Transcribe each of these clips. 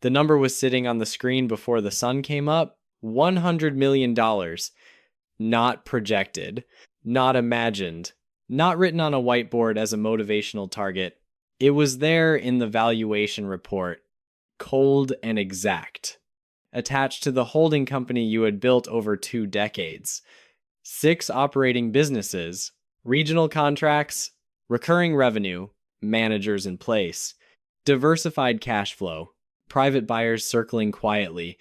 The number was sitting on the screen before the sun came up. $100 million. Not projected, not imagined, not written on a whiteboard as a motivational target. It was there in the valuation report, cold and exact, attached to the holding company you had built over 2 decades. 6 operating businesses, regional contracts, recurring revenue, managers in place, diversified cash flow, private buyers circling quietly.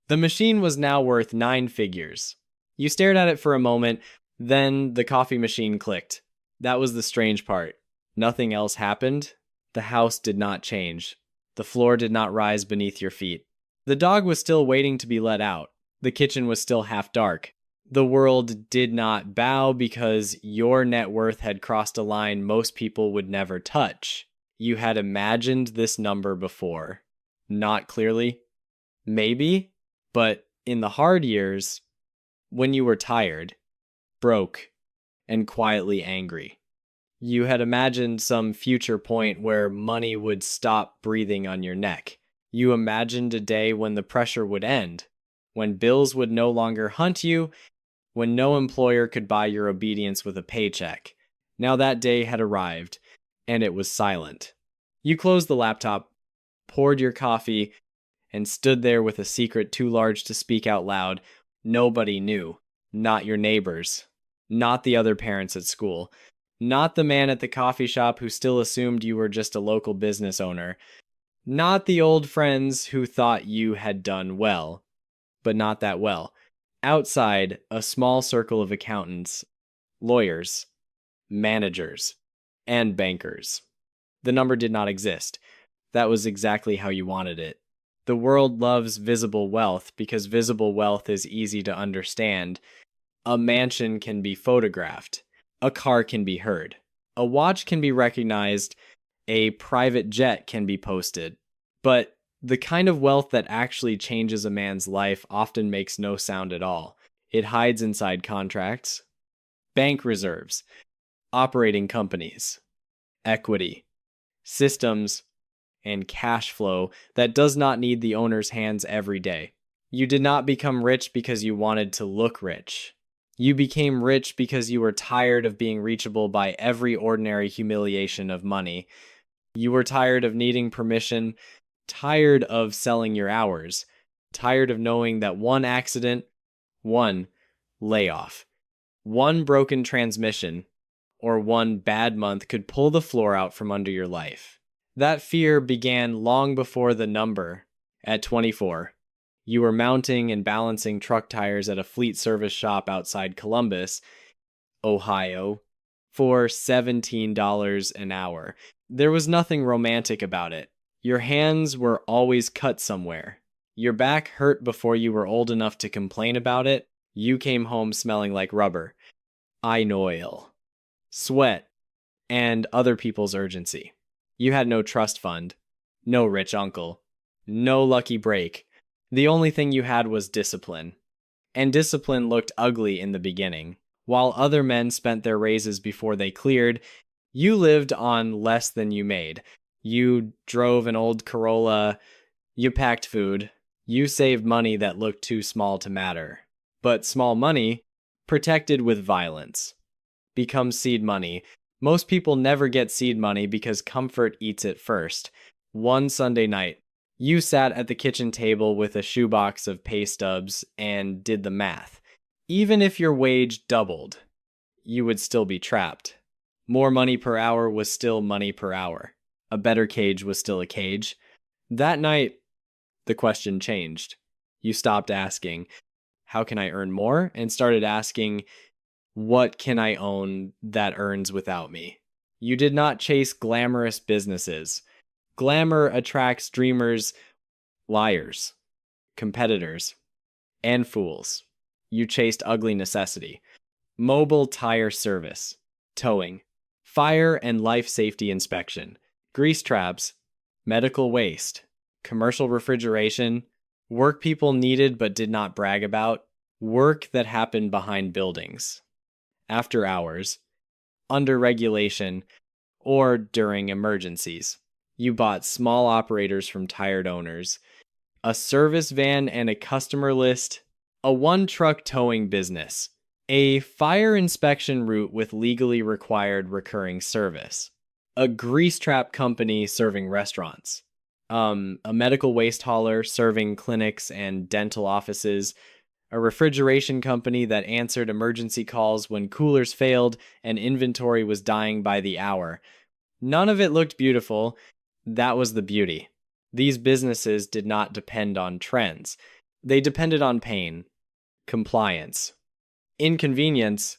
The machine was now worth 9 figures. You stared at it for a moment, then the coffee machine clicked. That was the strange part. Nothing else happened. The house did not change. The floor did not rise beneath your feet. The dog was still waiting to be let out. The kitchen was still half dark. The world did not bow because your net worth had crossed a line most people would never touch. You had imagined this number before. Not clearly. Maybe. But in the hard years, when you were tired, broke, and quietly angry, you had imagined some future point where money would stop breathing on your neck. You imagined a day when the pressure would end, when bills would no longer hunt you, when no employer could buy your obedience with a paycheck. Now that day had arrived, and it was silent. You closed the laptop, poured your coffee, and stood there with a secret too large to speak out loud. Nobody knew. Not your neighbors. Not the other parents at school. Not the man at the coffee shop who still assumed you were just a local business owner. Not the old friends who thought you had done well, but not that well. Outside, a small circle of accountants, lawyers, managers, and bankers. The number did not exist. That was exactly how you wanted it. The world loves visible wealth because visible wealth is easy to understand. A mansion can be photographed. A car can be heard. A watch can be recognized. A private jet can be posted. But the kind of wealth that actually changes a man's life often makes no sound at all. It hides inside contracts, bank reserves, operating companies, equity, systems, and cash flow that does not need the owner's hands every day. You did not become rich because you wanted to look rich. You became rich because you were tired of being reachable by every ordinary humiliation of money. You were tired of needing permission, tired of selling your hours, tired of knowing that one accident, one layoff, one broken transmission, or one bad month could pull the floor out from under your life. That fear began long before the number. At 24, you were mounting and balancing truck tires at a fleet service shop outside Columbus, Ohio, for $17 an hour. There was nothing romantic about it. Your hands were always cut somewhere. Your back hurt before you were old enough to complain about it. You came home smelling like rubber, iron oil, sweat, and other people's urgency. You had no trust fund, no rich uncle, no lucky break. The only thing you had was discipline. And discipline looked ugly in the beginning. While other men spent their raises before they cleared, you lived on less than you made. You drove an old Corolla, you packed food, you saved money that looked too small to matter. But small money, protected with violence, becomes seed money. Most people never get seed money because comfort eats it first. One Sunday night, you sat at the kitchen table with a shoebox of pay stubs and did the math. Even if your wage doubled, you would still be trapped. More money per hour was still money per hour. A better cage was still a cage. That night, the question changed. You stopped asking, how can I earn more? And started asking, what can I own that earns without me? You did not chase glamorous businesses. Glamour attracts dreamers, liars, competitors, and fools. You chased ugly necessity. Mobile tire service, towing, fire and life safety inspection, grease traps, medical waste, commercial refrigeration, work people needed but did not brag about, work that happened behind buildings, after hours, under regulation, or during emergencies. You bought small operators from tired owners. a service van and a customer list, a one-truck towing business, a fire inspection route with legally required recurring service, a grease trap company serving restaurants, a medical waste hauler serving clinics and dental offices, a refrigeration company that answered emergency calls when coolers failed and inventory was dying by the hour. None of it looked beautiful. That was the beauty. These businesses did not depend on trends. They depended on pain, compliance, inconvenience,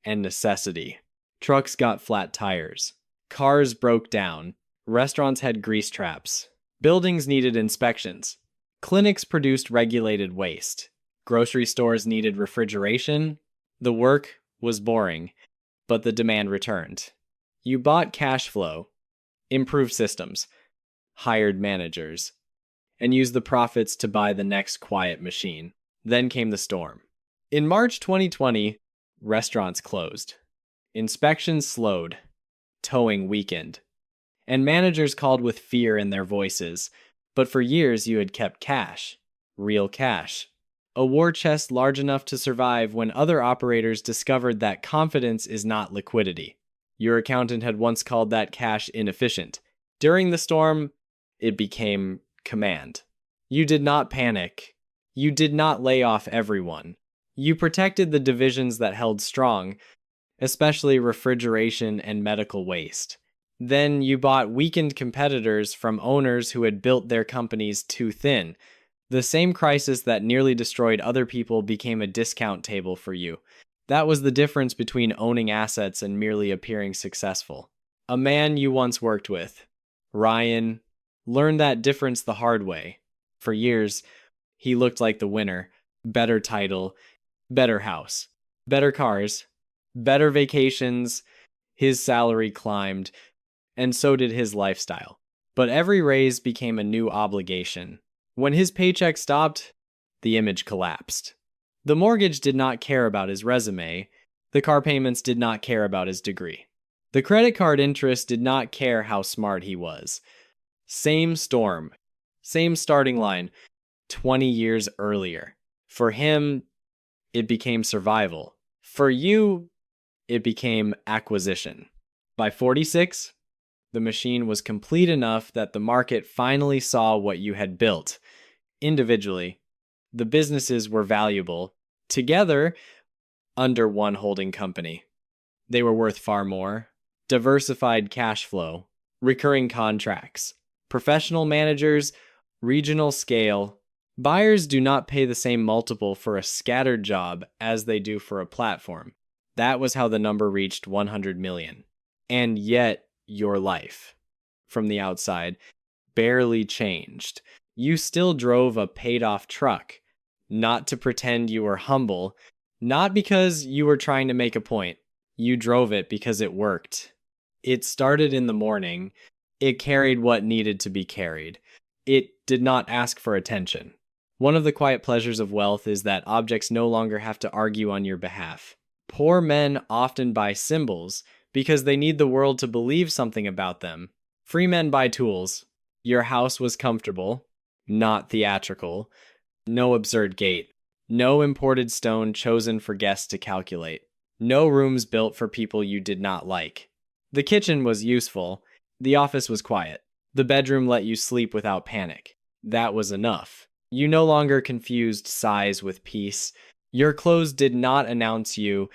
and necessity. Trucks got flat tires. Cars broke down. Restaurants had grease traps. Buildings needed inspections. Clinics produced regulated waste. Grocery stores needed refrigeration. The work was boring, but the demand returned. You bought cash flow, improved systems, hired managers, and used the profits to buy the next quiet machine. Then came the storm. In March 2020, restaurants closed. Inspections slowed. Towing weakened. And managers called with fear in their voices. But for years you had kept cash. Real cash. A war chest large enough to survive when other operators discovered that confidence is not liquidity. Your accountant had once called that cash inefficient. During the storm, it became command. You did not panic. You did not lay off everyone. You protected the divisions that held strong, especially refrigeration and medical waste. Then you bought weakened competitors from owners who had built their companies too thin. The same crisis that nearly destroyed other people became a discount table for you. That was the difference between owning assets and merely appearing successful. A man you once worked with, Ryan, learned that difference the hard way. For years, he looked like the winner. Better title, better house, better cars, better vacations. His salary climbed, and so did his lifestyle. But every raise became a new obligation. When his paycheck stopped, the image collapsed. The mortgage did not care about his resume. The car payments did not care about his degree. The credit card interest did not care how smart he was. Same storm, same starting line, 20 years earlier. For him, it became survival. For you, it became acquisition. By 46, the machine was complete enough that the market finally saw what you had built. Individually, the businesses were valuable. Together, under one holding company, they were worth far more. Diversified cash flow, recurring contracts, professional managers, regional scale. Buyers do not pay the same multiple for a scattered job as they do for a platform. That was how the number reached 100 million. And yet, your life, from the outside, barely changed. You still drove a paid-off truck, not to pretend you were humble, not because you were trying to make a point. You drove it because it worked. It started in the morning. It carried what needed to be carried. It did not ask for attention. One of the quiet pleasures of wealth is that objects no longer have to argue on your behalf. Poor men often buy symbols because they need the world to believe something about them. Free men buy tools. Your house was comfortable, not theatrical. No absurd gate. No imported stone chosen for guests to calculate. No rooms built for people you did not like. The kitchen was useful. The office was quiet. The bedroom let you sleep without panic. That was enough. You no longer confused size with peace. Your clothes did not announce you.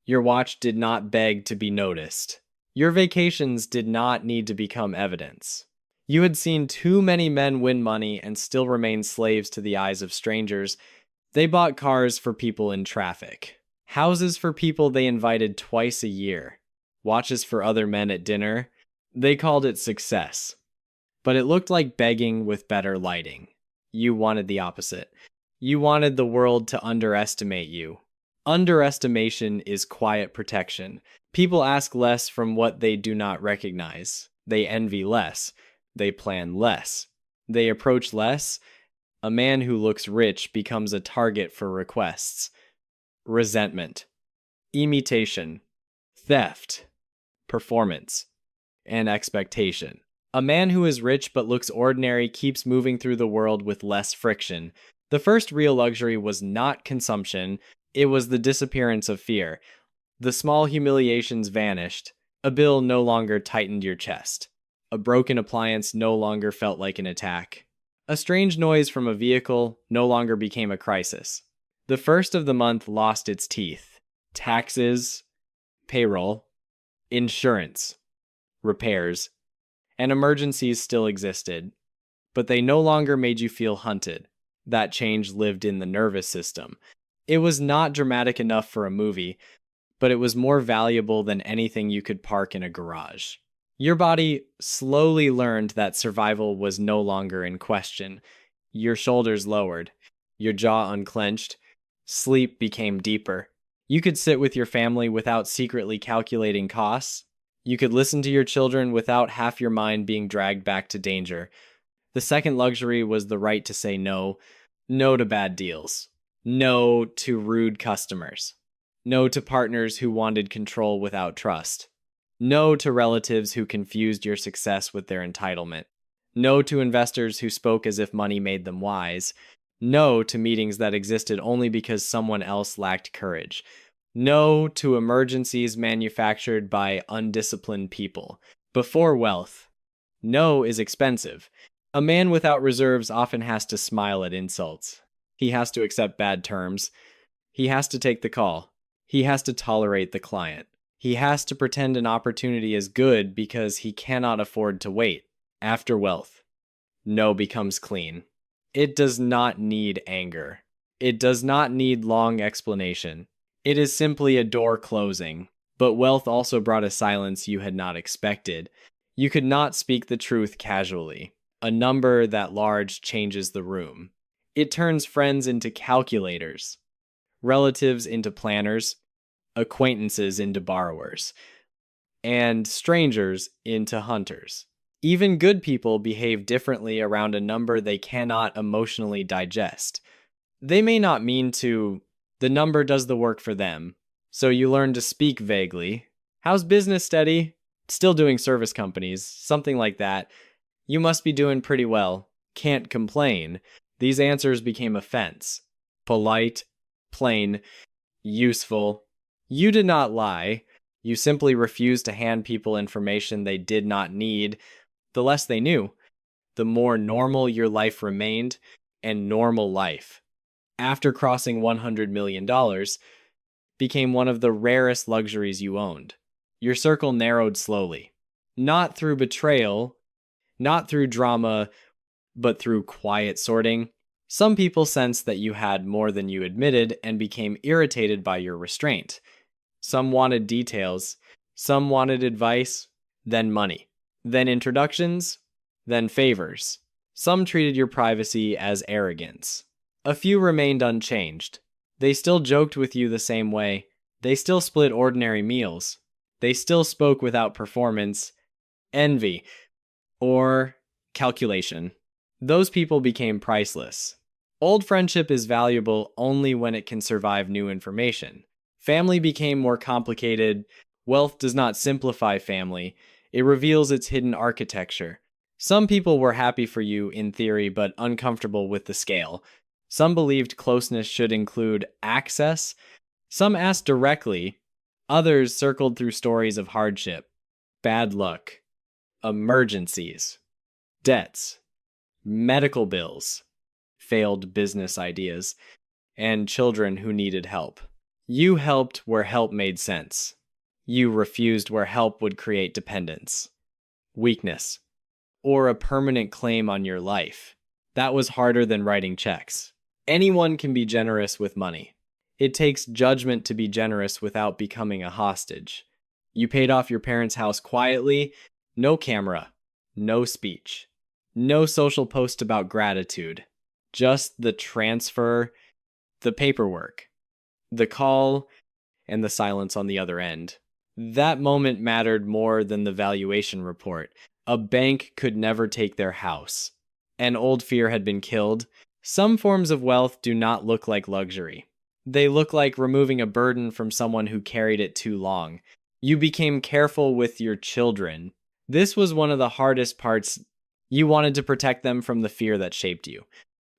Your watch did not beg to be noticed. Your vacations did not need to become evidence. You had seen too many men win money and still remain slaves to the eyes of strangers. They bought cars for people in traffic, houses for people they invited twice a year, watches for other men at dinner. They called it success. But it looked like begging with better lighting. You wanted the opposite. You wanted the world to underestimate you. Underestimation is quiet protection. People ask less from what they do not recognize. They envy less. They plan less. They approach less. A man who looks rich becomes a target for requests. Resentment, imitation, theft, performance, and expectation. A man who is rich but looks ordinary keeps moving through the world with less friction. The first real luxury was not consumption, it was the disappearance of fear. The small humiliations vanished. A bill no longer tightened your chest. A broken appliance no longer felt like an attack. A strange noise from a vehicle no longer became a crisis. The first of the month lost its teeth. Taxes, payroll, insurance, repairs, and emergencies still existed, but they no longer made you feel hunted. That change lived in the nervous system. It was not dramatic enough for a movie, but it was more valuable than anything you could park in a garage. Your body slowly learned that survival was no longer in question. Your shoulders lowered, your jaw unclenched, sleep became deeper. You could sit with your family without secretly calculating costs. You could listen to your children without half your mind being dragged back to danger. The second luxury was the right to say no. No to bad deals. No to rude customers. No to partners who wanted control without trust. No to relatives who confused your success with their entitlement. No to investors who spoke as if money made them wise. No to meetings that existed only because someone else lacked courage. No to emergencies manufactured by undisciplined people. Before wealth. No is expensive. A man without reserves often has to smile at insults. He has to accept bad terms. He has to take the call. He has to tolerate the client. He has to pretend an opportunity is good because he cannot afford to wait. After wealth, no becomes clean. It does not need anger. It does not need long explanation. It is simply a door closing. But wealth also brought a silence you had not expected. You could not speak the truth casually. A number that large changes the room. It turns friends into calculators, relatives into planners, acquaintances into borrowers, and strangers into hunters. Even good people behave differently around a number they cannot emotionally digest. They may not mean to, the number does the work for them, so you learn to speak vaguely. How's business, steady? Still doing service companies, something like that. You must be doing pretty well. Can't complain. These answers became offense. Polite, plain, useful. You did not lie. You simply refused to hand people information they did not need. The less they knew, the more normal your life remained, and normal life, after crossing $100 million, became one of the rarest luxuries you owned. Your circle narrowed slowly. Not through betrayal, not through drama, but through quiet sorting. Some people sensed that you had more than you admitted and became irritated by your restraint. Some wanted details, some wanted advice, then money, then introductions, then favors. Some treated your privacy as arrogance. A few remained unchanged. They still joked with you the same way. They still split ordinary meals. They still spoke without performance, envy, or calculation. Those people became priceless. Old friendship is valuable only when it can survive new information. Family became more complicated. Wealth does not simplify family. It reveals its hidden architecture. Some people were happy for you in theory, but uncomfortable with the scale. Some believed closeness should include access. Some asked directly. Others circled through stories of hardship, bad luck, emergencies, debts, medical bills, failed business ideas, and children who needed help. You helped where help made sense. You refused where help would create dependence, weakness, or a permanent claim on your life. That was harder than writing checks. Anyone can be generous with money. It takes judgment to be generous without becoming a hostage. You paid off your parents' house quietly, no camera, no speech, no social post about gratitude, just the transfer, the paperwork, the call, and the silence on the other end. That moment mattered more than the valuation report. A bank could never take their house. An old fear had been killed. Some forms of wealth do not look like luxury. They look like removing a burden from someone who carried it too long. You became careful with your children. This was one of the hardest parts. You wanted to protect them from the fear that shaped you,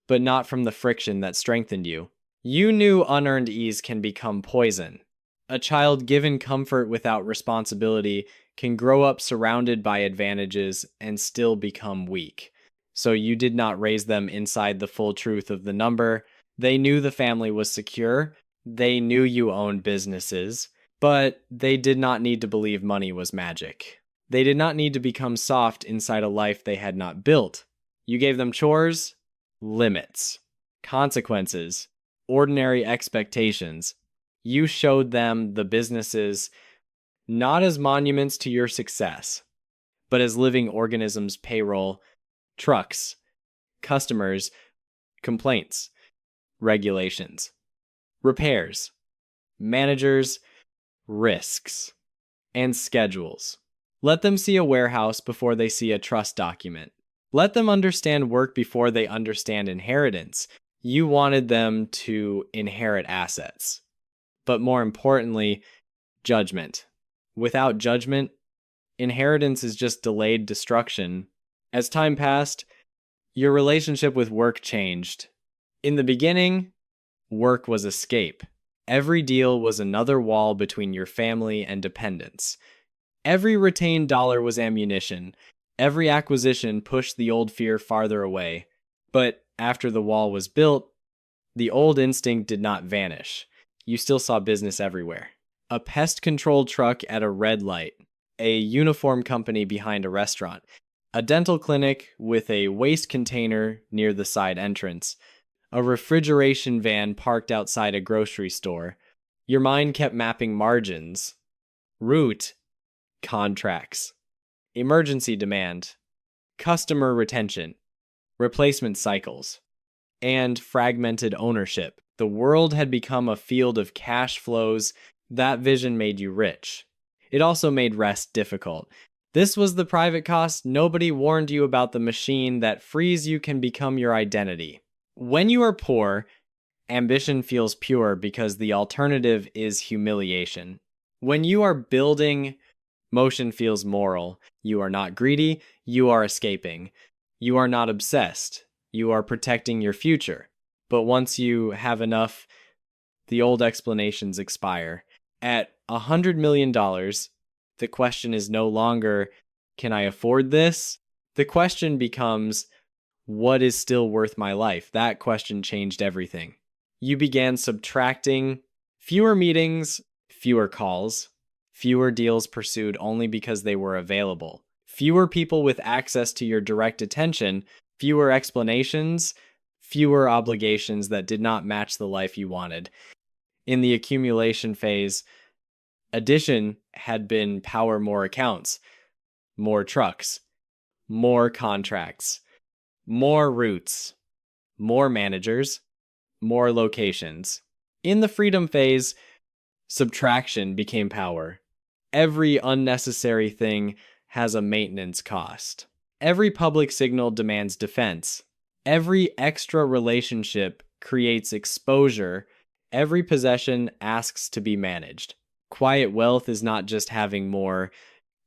but not from the friction that strengthened you. You knew unearned ease can become poison. A child given comfort without responsibility can grow up surrounded by advantages and still become weak. So you did not raise them inside the full truth of the number. They knew the family was secure. They knew you owned businesses, but they did not need to believe money was magic. They did not need to become soft inside a life they had not built. You gave them chores, limits, consequences, ordinary expectations. You showed them the businesses not as monuments to your success, but as living organisms, payroll, trucks, customers, complaints, regulations, repairs, managers, risks, and schedules. Let them see a warehouse before they see a trust document. Let them understand work before they understand inheritance. You wanted them to inherit assets. But more importantly, judgment. Without judgment, inheritance is just delayed destruction. As time passed, your relationship with work changed. In the beginning, work was escape. Every deal was another wall between your family and dependents. Every retained dollar was ammunition. Every acquisition pushed the old fear farther away. But after the wall was built, the old instinct did not vanish. You still saw business everywhere. A pest control truck at a red light, a uniform company behind a restaurant, a dental clinic with a waste container near the side entrance, a refrigeration van parked outside a grocery store. Your mind kept mapping margins, route, contracts, emergency demand, customer retention, replacement cycles, and fragmented ownership. The world had become a field of cash flows. That vision made you rich. It also made rest difficult. This was the private cost. Nobody warned you about the machine that frees you can become your identity. When you are poor, ambition feels pure because the alternative is humiliation. When you are building, motion feels moral. You are not greedy, you are escaping. You are not obsessed, you are protecting your future. But once you have enough, the old explanations expire. At $100 million, the question is no longer, can I afford this? The question becomes, what is still worth my life? That question changed everything. You began subtracting fewer meetings, fewer calls, fewer deals pursued only because they were available, fewer people with access to your direct attention, fewer explanations, fewer obligations that did not match the life you wanted. In the accumulation phase, addition had been power more accounts, more trucks, more contracts, more routes, more managers, more locations. In the freedom phase, subtraction became power. Every unnecessary thing has a maintenance cost. Every public signal demands defense. Every extra relationship creates exposure. Every possession asks to be managed. Quiet wealth is not just having more,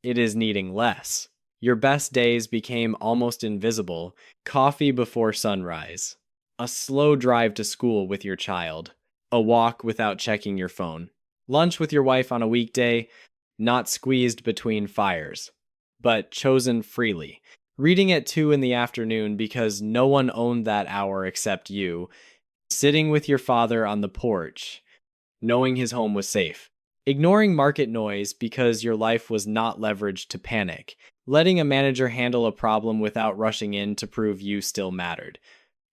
it is needing less. Your best days became almost invisible. Coffee before sunrise. A slow drive to school with your child. A walk without checking your phone. Lunch with your wife on a weekday, not squeezed between fires, but chosen freely. Reading at 2 in the afternoon because no one owned that hour except you. Sitting with your father on the porch, knowing his home was safe. Ignoring market noise because your life was not leveraged to panic. Letting a manager handle a problem without rushing in to prove you still mattered.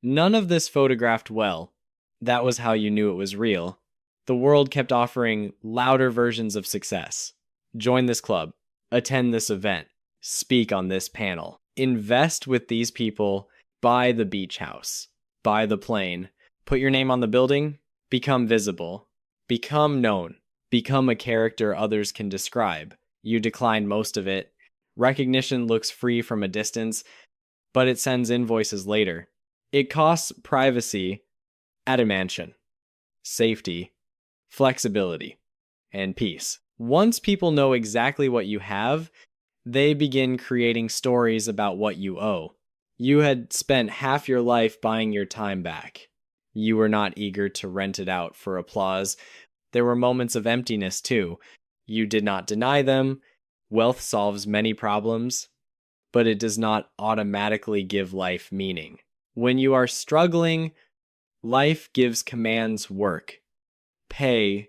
None of this photographed well. That was how you knew it was real. The world kept offering louder versions of success. Join this club. Attend this event. Speak on this panel. Invest with these people. Buy the beach house. Buy the plane. Put your name on the building. Become visible. Become known. Become a character others can describe. You decline most of it. Recognition looks free from a distance, but it sends invoices later. It costs privacy at a mansion, safety, flexibility, and peace. Once people know exactly what you have, They begin creating stories about what you owe. You had spent half your life buying your time back. You were not eager to rent it out for applause. There were moments of emptiness too. You did not deny them. Wealth solves many problems, but it does not automatically give life meaning. When you are struggling, life gives commands: work, pay,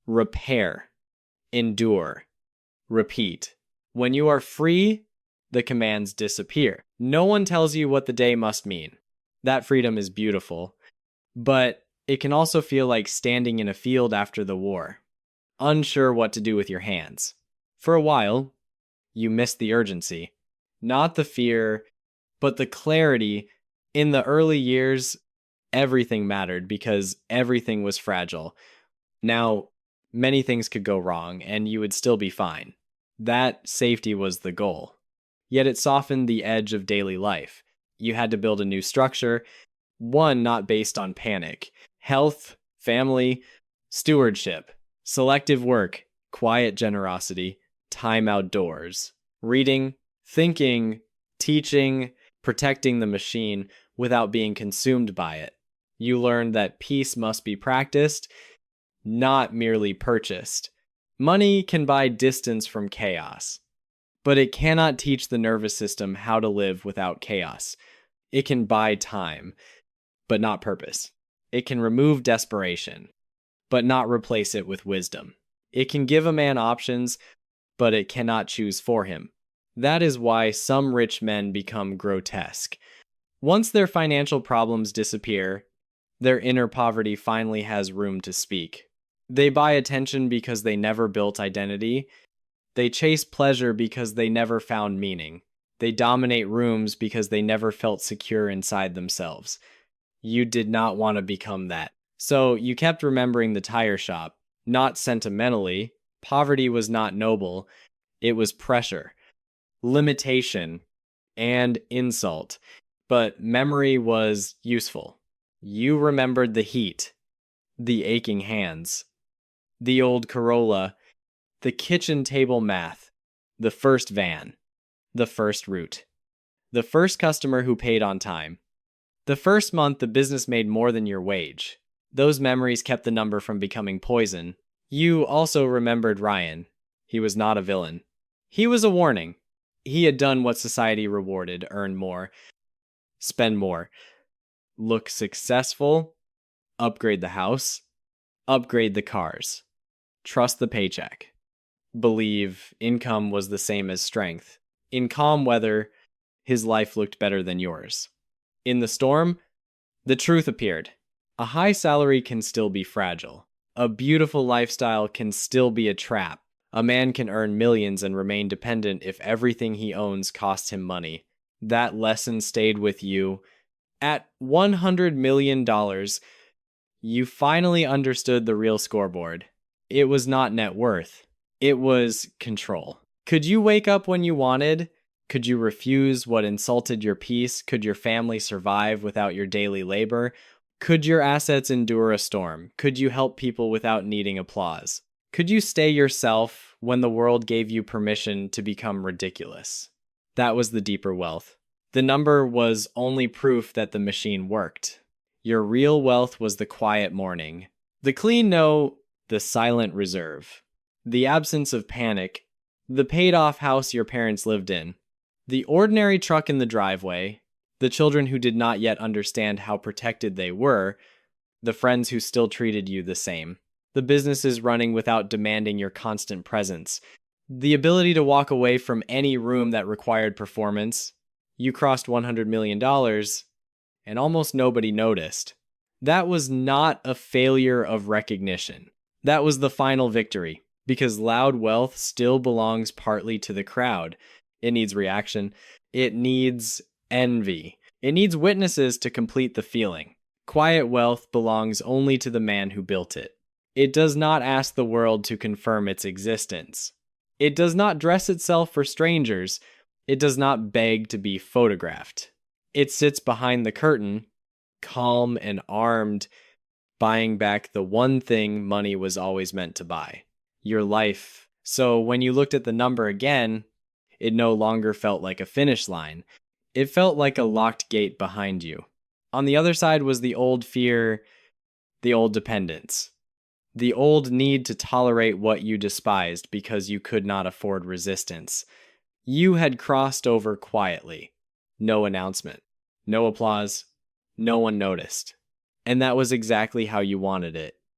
repair, endure, repeat. When you are free, the commands disappear. No one tells you what the day must mean. That freedom is beautiful, but it can also feel like standing in a field after the war, unsure what to do with your hands. For a while, you miss the urgency, not the fear, but the clarity. In the early years, everything mattered because everything was fragile. Now, many things could go wrong, and you would still be fine. That safety was the goal. Yet it softened the edge of daily life. You had to build a new structure, one not based on panic. Health, family, stewardship, selective work, quiet generosity, time outdoors, reading, thinking, teaching, protecting the machine without being consumed by it. You learned that peace must be practiced, not merely purchased. Money can buy distance from chaos, but it cannot teach the nervous system how to live without chaos. It can buy time, but not purpose. It can remove desperation, but not replace it with wisdom. It can give a man options, but it cannot choose for him. That is why some rich men become grotesque. Once their financial problems disappear, their inner poverty finally has room to speak. They buy attention because they never built identity. They chase pleasure because they never found meaning. They dominate rooms because they never felt secure inside themselves. You did not want to become that. So you kept remembering the tire shop, not sentimentally. Poverty was not noble. It was pressure, limitation, and insult. But memory was useful. You remembered the heat, the aching hands, the old Corolla, the kitchen table math, the first van, the first route, the first customer who paid on time, the first month the business made more than your wage. Those memories kept the number from becoming poison. You also remembered Ryan. He was not a villain. He was a warning. He had done what society rewarded: earn more, spend more, look successful, upgrade the house, upgrade the cars, trust the paycheck, believe income was the same as strength. In calm weather, his life looked better than yours. In the storm, the truth appeared. A high salary can still be fragile. A beautiful lifestyle can still be a trap. A man can earn millions and remain dependent if everything he owns costs him money. That lesson stayed with you. At $100 million, you finally understood the real scoreboard. It was not net worth. It was control. Could you wake up when you wanted? Could you refuse what insulted your peace? Could your family survive without your daily labor? Could your assets endure a storm? Could you help people without needing applause? Could you stay yourself when the world gave you permission to become ridiculous? That was the deeper wealth. The number was only proof that the machine worked. Your real wealth was the quiet morning, the clean no, the silent reserve, the absence of panic, the paid-off house your parents lived in, the ordinary truck in the driveway, the children who did not yet understand how protected they were, the friends who still treated you the same, the businesses running without demanding your constant presence, the ability to walk away from any room that required performance. You crossed $100 million, and almost nobody noticed. That was not a failure of recognition. That was the final victory, because loud wealth still belongs partly to the crowd. It needs reaction. It needs envy. It needs witnesses to complete the feeling. Quiet wealth belongs only to the man who built it. It does not ask the world to confirm its existence. It does not dress itself for strangers. It does not beg to be photographed. It sits behind the curtain, calm and armed, buying back the one thing money was always meant to buy: your life. So when you looked at the number again, It no longer felt like a finish line. It felt like a locked gate behind you. On the other side was the old fear, the old dependence, the old need to tolerate what you despised because you could not afford resistance. You had crossed over quietly. No announcement, no applause, no one noticed. And that was exactly how you wanted it.